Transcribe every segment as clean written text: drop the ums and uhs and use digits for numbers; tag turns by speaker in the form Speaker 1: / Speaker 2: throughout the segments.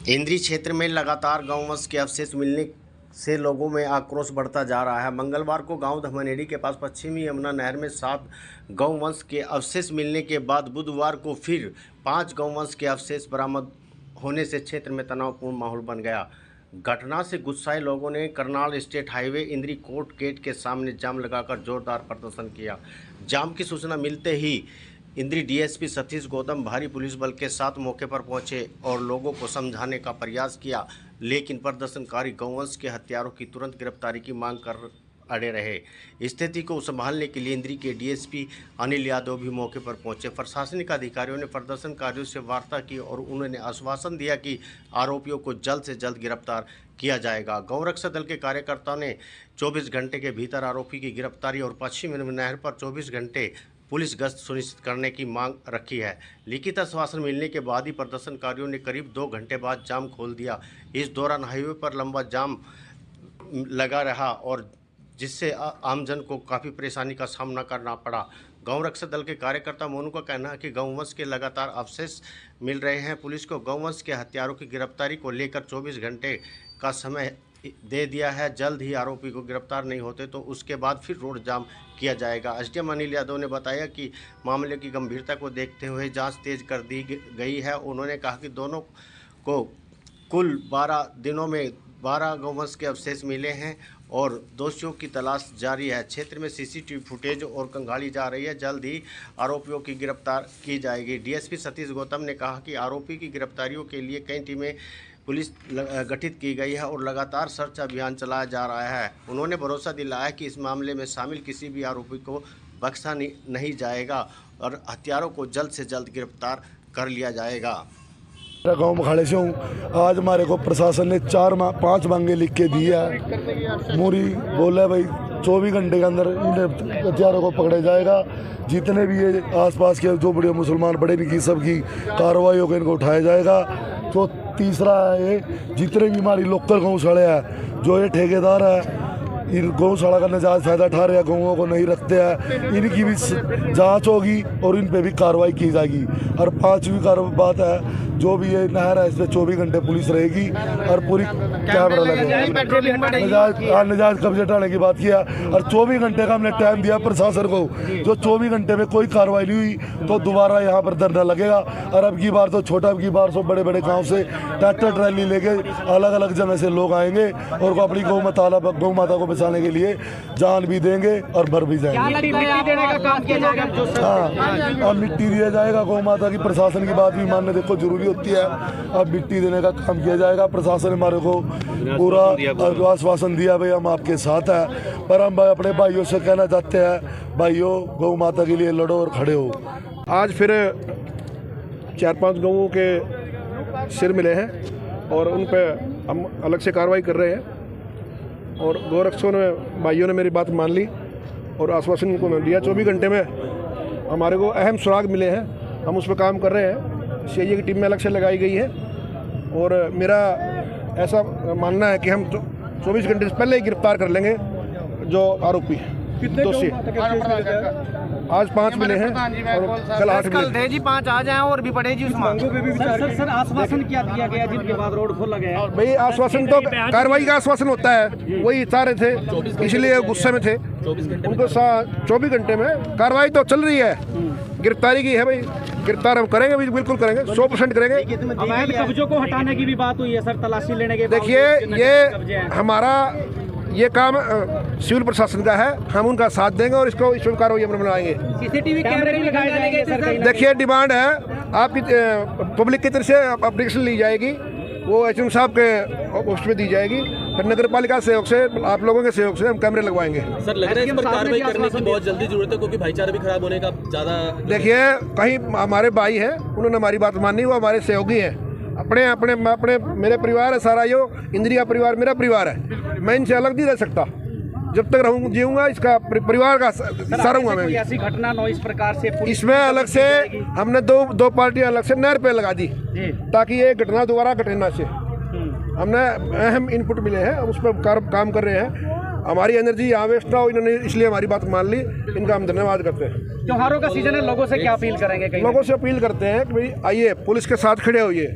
Speaker 1: इंद्री क्षेत्र में लगातार गौवंश के अवशेष मिलने से लोगों में आक्रोश बढ़ता जा रहा है। मंगलवार को गांव धमनेरी के पास पश्चिमी यमुना नहर में 7 गौवंश के अवशेष मिलने के बाद बुधवार को फिर 5 गौवंश के अवशेष बरामद होने से क्षेत्र में तनावपूर्ण माहौल बन गया। घटना से गुस्साए लोगों ने करनाल स्टेट हाईवे इंद्री कोर्ट गेट के सामने जाम लगाकर जोरदार प्रदर्शन किया। जाम की सूचना मिलते ही इंद्री डीएसपी सतीश गौतम भारी पुलिस बल के साथ मौके पर पहुंचे और लोगों को समझाने का प्रयास किया, लेकिन प्रदर्शनकारी गौवंश के हत्यारों की तुरंत गिरफ्तारी की मांग कर अड़े रहे। स्थिति को संभालने के लिए इंद्री के डीएसपी अनिल यादव भी मौके पर पहुंचे। प्रशासनिक अधिकारियों ने प्रदर्शनकारियों से वार्ता की और उन्होंने आश्वासन दिया कि आरोपियों को जल्द से जल्द गिरफ्तार किया जाएगा। गौरक्षा दल के कार्यकर्ताओं ने 24 घंटे के भीतर आरोपी की गिरफ्तारी और पश्चिम नहर पर 24 घंटे पुलिस गश्त सुनिश्चित करने की मांग रखी है। लिखित आश्वासन मिलने के बाद ही प्रदर्शनकारियों ने करीब 2 घंटे बाद जाम खोल दिया। इस दौरान हाईवे पर लंबा जाम लगा रहा और जिससे आमजन को काफ़ी परेशानी का सामना करना पड़ा। गौरक्षा दल के कार्यकर्ता मोनू का कहना है कि गौवंश के लगातार अवशेष मिल रहे हैं। पुलिस को गौवंश के हत्यारों की गिरफ्तारी को लेकर 24 घंटे का समय दे दिया है। जल्द ही आरोपी को गिरफ्तार नहीं होते तो उसके बाद फिर रोड जाम किया जाएगा। एसडीएम अनिल यादव ने बताया कि मामले की गंभीरता को देखते हुए जांच तेज कर दी गई है। उन्होंने कहा कि दोनों को कुल 12 दिनों में 12 गौवंश के अवशेष मिले हैं और दोषियों की तलाश जारी है। क्षेत्र में सीसीटीवी फुटेज और खंगाली जा रही है। जल्द ही आरोपियों की गिरफ्तार की जाएगी। डीएसपी सतीश गौतम ने कहा कि आरोपी की गिरफ्तारियों के लिए कई टीमें पुलिस गठित की गई है और लगातार सर्च अभियान चलाया जा रहा है। उन्होंने भरोसा दिलाया कि इस मामले में शामिल किसी भी आरोपी को बख्शा नहीं जाएगा और हत्यारों को जल्द से जल्द गिरफ्तार कर लिया जाएगा।
Speaker 2: गाँव मखाड़े से हूँ। आज हमारे को प्रशासन ने 5 मांगे लिख के दी है। मोरी बोला भाई 24 घंटे के अंदर इन हथियारों को पकड़ा जाएगा। जितने भी ये आसपास के जो बड़े मुसलमान बड़े निकी सबकी कार्रवाई होकर इनको उठाया जाएगा। तो तीसरा है जितने भी हमारी लोकल गौशाले हैं, जो ये ठेकेदार है इन गौशाला का नजायज़ फ़ायदा उठा रहे हैं, गौओं को नहीं रखते हैं, इनकी भी जांच होगी और इन पे भी कार्रवाई की जाएगी। और 5वीं बात है, जो भी ये नहर है इस पर 24 घंटे पुलिस रहेगी और पूरी कैमरा लगेगा। नजायज़ कब्जे हटाने की बात किया और 24 घंटे का हमने टाइम दिया प्रशासन को। जो 24 घंटे में कोई कार्रवाई नहीं हुई तो दोबारा यहाँ पर धरना लगेगा। और अब की बार तो छोटा, अब की बार तो बड़े बड़े गाँव से ट्रैक्टर ट्रैली लेके अलग अलग जगह से लोग आएंगे और अपनी गौ माता को बचाने के लिए जान भी देंगे और मर भी जाएंगे। हाँ, अब मिट्टी दिया जाएगा गौ माता की। प्रशासन की बात भी मानने देखो जरूरी होती है। अब मिट्टी देने का काम किया जाएगा। प्रशासन ने हमारे को पूरा आश्वासन दिया भाई हम आपके साथ हैं, पर हम अपने भाइयों से कहना चाहते हैं, भाइयों गौ माता के लिए लड़ो और खड़े हो।
Speaker 3: आज फिर 4-5 गौओं के सिर मिले हैं और उन पर हम अलग से कार्रवाई कर रहे हैं। और गौरक्षकों ने, भाइयों ने मेरी बात मान ली और आश्वासन उनको मैं दिया। 24 घंटे में हमारे को अहम सुराग मिले हैं, हम उस पर काम कर रहे हैं। सीआईए की टीम में अलग से लगाई गई है और मेरा ऐसा मानना है कि हम 24 घंटे से पहले ही गिरफ्तार कर लेंगे जो आरोपी दोषी। आज 5 मिले हैं और कल 8
Speaker 4: थे जी, 5 आ जाएं और भी पड़े जी। सर आश्वासन क्या दिया गया जिनके बाद रोड खोला गया?
Speaker 3: भाई आश्वासन तो कार्रवाई का आश्वासन होता है, वही सारे थे, इसलिए गुस्से में थे। उनको 24 घंटे में कार्रवाई तो चल रही है, गिरफ्तारी की है भाई। गिरफ्तार हम करेंगे, बिल्कुल करेंगे, 100% करेंगे।
Speaker 4: अवैध कब्जों को हटाने की भी बात हुई है सर, तलाशी लेने के।
Speaker 3: देखिए ये हमारा ये काम सिविल प्रशासन का है, हम उनका साथ देंगे और इसको इस पर कार्रवाई हम बनाएंगे।
Speaker 4: सीसीटीवी कैमरे भी लगाए जाएंगे सर।
Speaker 3: देखिए डिमांड है आपकी, पब्लिक की तरफ से एप्लीकेशन ली जाएगी, वो एचएम साहब के उसमें दी जाएगी, फिर नगर पालिका सहयोग से, आप लोगों के सहयोग से हम कैमरे लगवाएंगे।
Speaker 5: सर लग रहा है इस पर कार्रवाई करने की बहुत जल्दी जरूरत है क्योंकि भाईचारा भी खराब होने का ज़्यादा।
Speaker 3: देखिए कहीं हमारे भाई हैं, उन्होंने हमारी बात मानी, वो हमारे सहयोगी हैं। अपने मेरे परिवार है सारा, यो इंद्री का परिवार मेरा परिवार है, मैं इनसे अलग नहीं रह सकता। जब तक रहूँ जीऊँगा इसका परिवार का सारा हूँ मैं।
Speaker 4: ऐसी घटना न इस प्रकार से
Speaker 3: इसमें अलग से हमने दो पार्टियां अलग से नहर पे लगा दी ताकि ये घटना दोबारा घटे ना से। हमने अहम इनपुट मिले हैं, उस पर काम कर रहे हैं। हमारी एनर्जी यहाँ वेस्ट ना हो, इन्होंने इसलिए हमारी बात मान ली, इनका हम धन्यवाद करते हैं।
Speaker 4: त्योहारों का सीजन है, लोगों से क्या अपील करेंगे?
Speaker 3: लोगों से अपील करते हैं कि भाई आइए पुलिस के साथ खड़े होइए,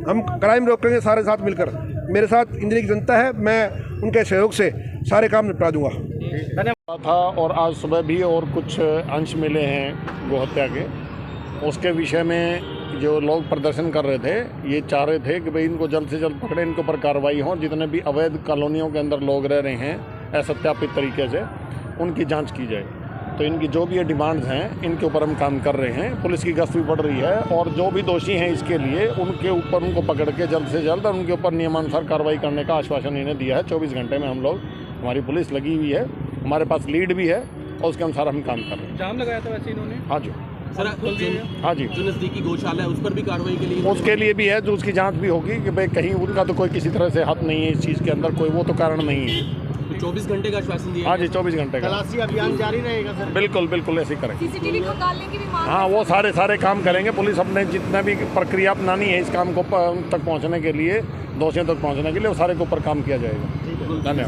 Speaker 3: हम क्राइम रोकेंगे सारे साथ मिलकर। मेरे साथ इंदिरा की जनता है, मैं उनके सहयोग से सारे काम निपटा दूंगा।
Speaker 6: था और आज सुबह भी और कुछ अंश मिले हैं गोहत्या के, उसके विषय में जो लोग प्रदर्शन कर रहे थे ये चाह रहे थे कि भाई इनको जल्द से जल्द पकड़े, इनके ऊपर कार्रवाई हो। जितने भी अवैध कॉलोनियों के अंदर लोग रह रहे हैं असत्यापित तरीके से, उनकी जांच की जाए। तो इनकी जो भी ये डिमांड्स हैं इनके ऊपर हम काम कर रहे हैं। पुलिस की गश्त भी बढ़ रही है और जो भी दोषी हैं इसके लिए उनके ऊपर उनको पकड़ के जल्द से जल्द उनके ऊपर नियमानुसार कार्रवाई करने का आश्वासन इन्हें दिया है। 24 घंटे में हम लोग, हमारी पुलिस लगी हुई है, हमारे पास लीड भी है और उसके अनुसार हम काम कर रहे हैं।
Speaker 4: जाम लगाया था वैसे इन्होंने?
Speaker 6: हाँ जी,
Speaker 5: सर
Speaker 6: हाँ जी,
Speaker 5: जो नज़दीकी गौशाला है उस पर भी कार्रवाई के लिए,
Speaker 6: उसके लिए भी है, जो उसकी जांच भी होगी कि भाई कहीं उनका तो कोई किसी तरह से हाथ नहीं है इस चीज़ के अंदर, कोई वो तो कारण नहीं है।
Speaker 5: 24 घंटे का आश्वासन दिया।
Speaker 6: हाँ जी, 24 घंटे का
Speaker 1: तलाशी अभियान जारी रहेगा सर?
Speaker 6: बिल्कुल बिल्कुल ऐसे ही करेंगे।
Speaker 7: सीसीटीवी खंगालने की भी मांग।
Speaker 6: हाँ, वो सारे काम करेंगे। पुलिस अपने जितना भी प्रक्रिया अपनानी है इस काम को तक पहुँचने के लिए, दोषियों तक पहुँचने के लिए, वो सारे के ऊपर काम किया जाएगा। धन्यवाद।